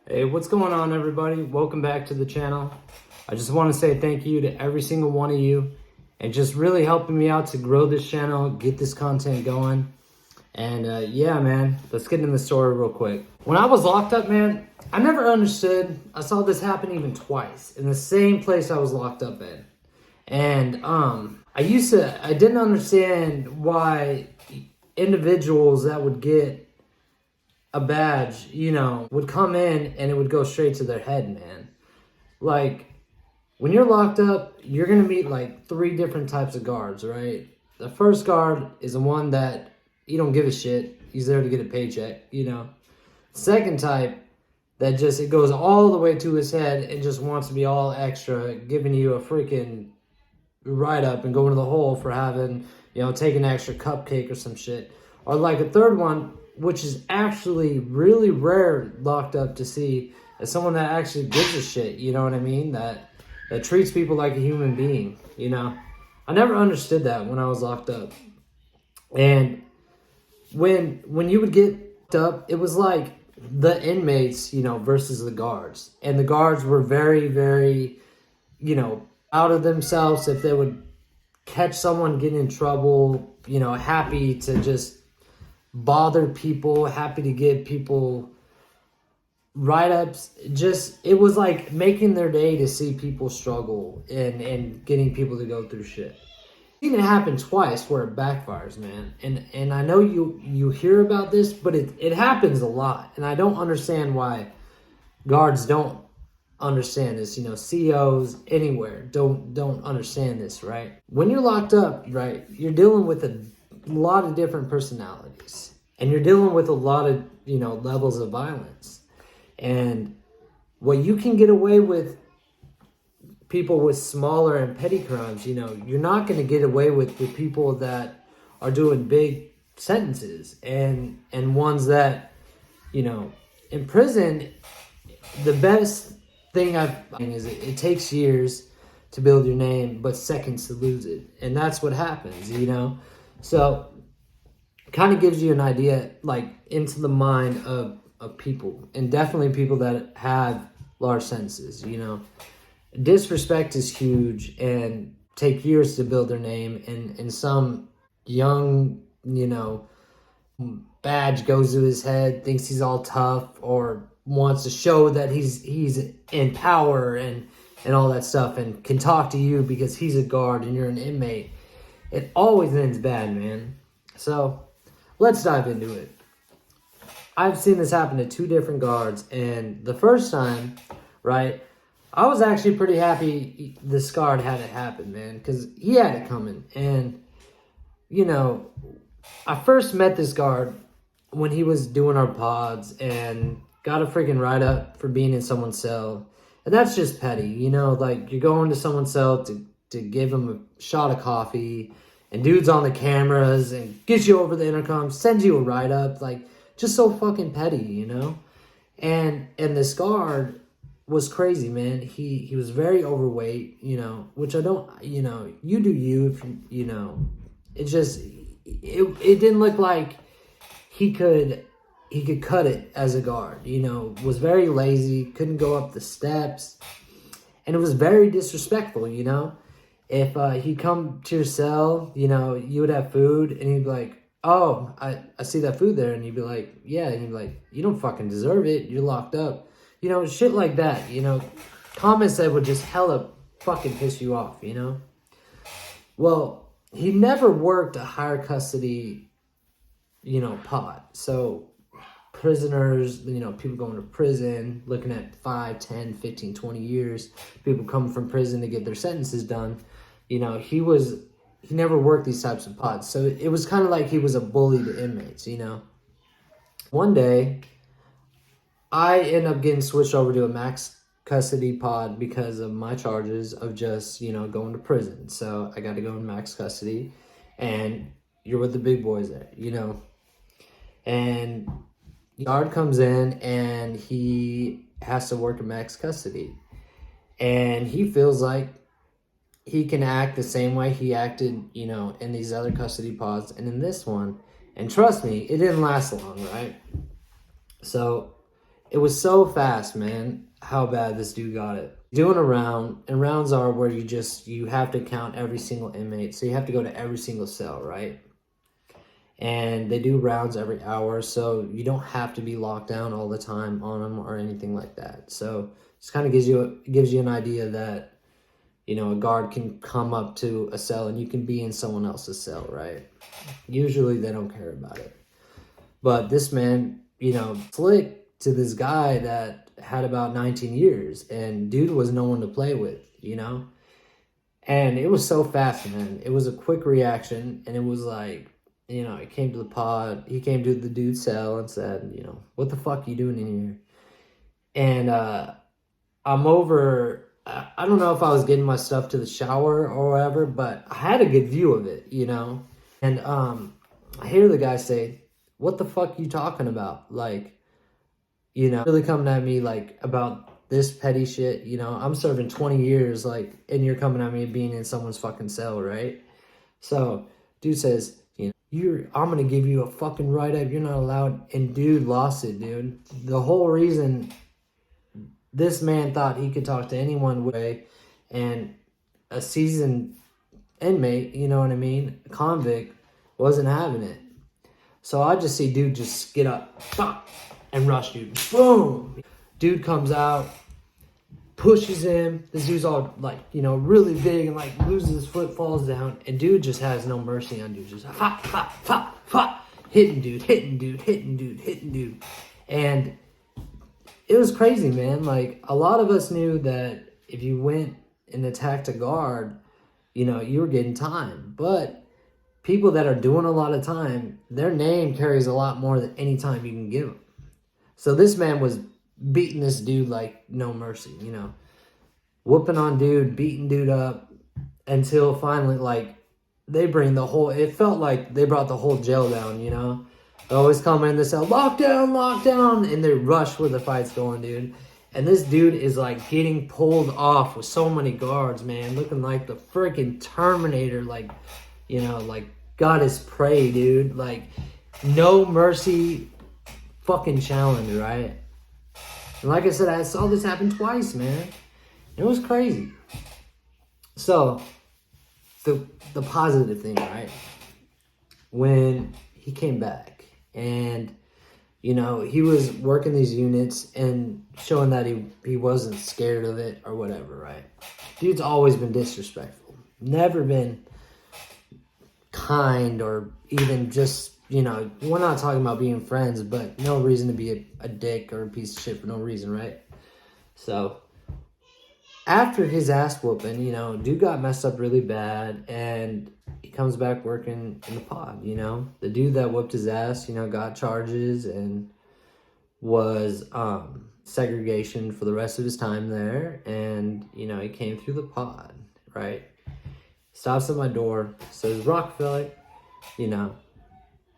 Hey, what's going on, everybody? Welcome back to the channel. I just want to say thank you to every single one of you and just really helping me out to grow this channel, get this content going. And yeah, man, let's get into the story real quick. When I was locked up, man, I never understood. I saw this happen even twice in the same place I was locked up in. And I didn't understand why individuals that would get a badge, would come in and it would go straight to their head, man. Like, when you're locked up, you're gonna meet like three different types of guards, right? The first guard is the one that you don't give a shit. He's there to get a paycheck. Second type, that just, it goes all the way to his head and just wants to be all extra, giving you a freaking write-up and going to the hole for having, taking an extra cupcake or some shit. Or like a third one, which is actually really rare locked up to see, as someone that actually gives a shit, you know what I mean? That treats people like a human being, I never understood that when I was locked up. And when you would get up, it was like the inmates, versus the guards. And the guards were very, very, out of themselves if they would catch someone getting in trouble, happy to just bother people, happy to give people write-ups. Just, it was like making their day to see people struggle and getting people to go through shit. I've seen it happen twice where it backfires, man. And I know you hear about this, but it happens a lot. And I don't understand why guards don't understand this. CEOs anywhere don't understand this, right? When you're locked up, right, you're dealing with a lot of different personalities, and you're dealing with a lot of levels of violence. And what you can get away with, people with smaller and petty crimes, you're not going to get away with people that are doing big sentences and ones that, in prison. The best thing I've is it takes years to build your name, but seconds to lose it. And that's what happens, So kind of gives you an idea, like, into the mind of people, and definitely people that have large sentences, Disrespect is huge and take years to build their name, and some young, badge goes to his head, thinks he's all tough, or wants to show that he's in power and all that stuff, and can talk to you because he's a guard and you're an inmate. It always ends bad, man. So let's dive into it. I've seen this happen to two different guards, and the first time, right, I was actually pretty happy this guard had it happen, man, because he had it coming. And I first met this guard when he was doing our pods and got a freaking write-up for being in someone's cell. And that's just petty, like, you're going to someone's cell to give them a shot of coffee, and dude's on the cameras and gets you over the intercom, sends you a write-up, like, just so fucking petty, And this guard was crazy, man. He was very overweight, which I don't, you do you, if it just, it didn't look like he could cut it as a guard, was very lazy, couldn't go up the steps, and it was very disrespectful, If he'd come to your cell, you would have food, and he'd be like, oh, I see that food there, and you'd be like, yeah, and he'd be like, you don't fucking deserve it, you're locked up, shit like that, comments that would just hella fucking piss you off, Well, he never worked a higher custody, pod. So prisoners, people going to prison, looking at 5, 10, 15, 20 years, people coming from prison to get their sentences done. He never worked these types of pods. So it was kind of like he was a bully to inmates, One day, I end up getting switched over to a max custody pod because of my charges of just, going to prison. So I got to go in max custody, and you're with the big boys there, And the guard comes in and he has to work in max custody. And he feels like he can act the same way he acted, in these other custody pods and in this one. And trust me, it didn't last long, right? So it was so fast, man, how bad this dude got it. Doing a round, and rounds are where you have to count every single inmate. So you have to go to every single cell, right? And they do rounds every hour, so you don't have to be locked down all the time on them or anything like that. So just kind of gives you an idea that, you know, a guard can come up to a cell and you can be in someone else's cell, right? Usually they don't care about it. But this man, you know, flicked to this guy that had about 19 years, and dude was no one to play with, you know? And it was so fast, man. It was a quick reaction, and it was like, you know, he came to the pod, he came to the dude's cell and said, you know, what the fuck you doing in here? And I'm over, I don't know if I was getting my stuff to the shower or whatever, but I had a good view of it, you know? And I hear the guy say, what the fuck you talking about? Like, you know, really coming at me like about this petty shit, you know? I'm serving 20 years, like, and you're coming at me being in someone's fucking cell, right? So dude says, I'm gonna give you a fucking write-up. You're not allowed. And dude lost it, dude. The whole reason this man thought he could talk to anyone way, and a seasoned inmate, you know what I mean, convict, wasn't having it. So I just see dude just get up, pop, and rush dude. Boom! Dude comes out, pushes him. This dude's all like, you know, really big and like loses his foot, falls down, and dude just has no mercy on dude. Just fa fa fa fa, hitting dude. And it was crazy, man. Like, a lot of us knew that if you went and attacked a guard, you know, you were getting time. But people that are doing a lot of time, their name carries a lot more than any time you can give them. So this man was beating this dude like no mercy, you know, whooping on dude, beating dude up, until finally, like, they bring the whole, it felt like they brought the whole jail down, you know. They always come in, they say, lockdown, and they rush where the fight's going, dude. And this dude is like getting pulled off with so many guards, man, looking like the freaking Terminator, like, you know, like got his prey, dude. Like, no mercy fucking challenge, right? And like I said, I saw this happen twice, man. It was crazy. So, the positive thing, right? When he came back and, you know, he was working these units and showing that he wasn't scared of it or whatever, right? Dude's always been disrespectful. Never been kind or even just, you know, we're not talking about being friends, but no reason to be a dick or a piece of shit for no reason, right? So, after his ass whooping, you know, dude got messed up really bad, and he comes back working in the pod, you know. The dude that whooped his ass, you know, got charges and was segregation for the rest of his time there, and, you know, he came through the pod, right? Stops at my door, says, Rockefeller, you know.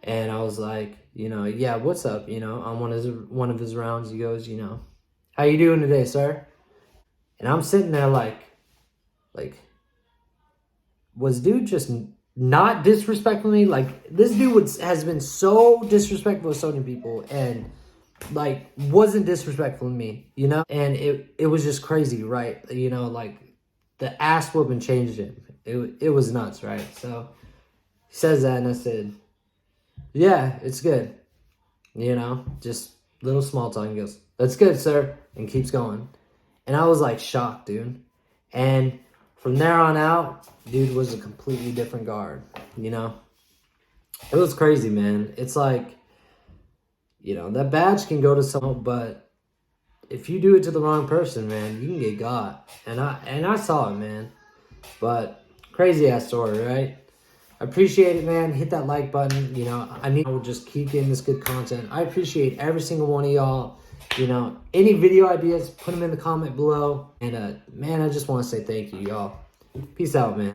And I was like, you know, yeah, what's up, you know, on one of his rounds, he goes, you know, how you doing today, sir? And I'm sitting there like, was dude just not disrespectful to me? Like, this dude has been so disrespectful to so many people, and like wasn't disrespectful to me, you know? And it was just crazy, right? You know, like the ass whooping changed him. It was nuts, right? So he says that, and I said, yeah, it's good. You know, just little small talk. He goes, that's good, sir, and keeps going. And I was like shocked, dude. And from there on out, dude was a completely different guard, you know? It was crazy, man. It's like, you know, that badge can go to someone, but if you do it to the wrong person, man, you can get got. And I saw it, man. But crazy ass story, right? I appreciate it, man. Hit that like button. You know, I will just keep getting this good content. I appreciate every single one of y'all. You know, any video ideas, put them in the comment below. And, man, I just want to say thank you, y'all. Peace out, man.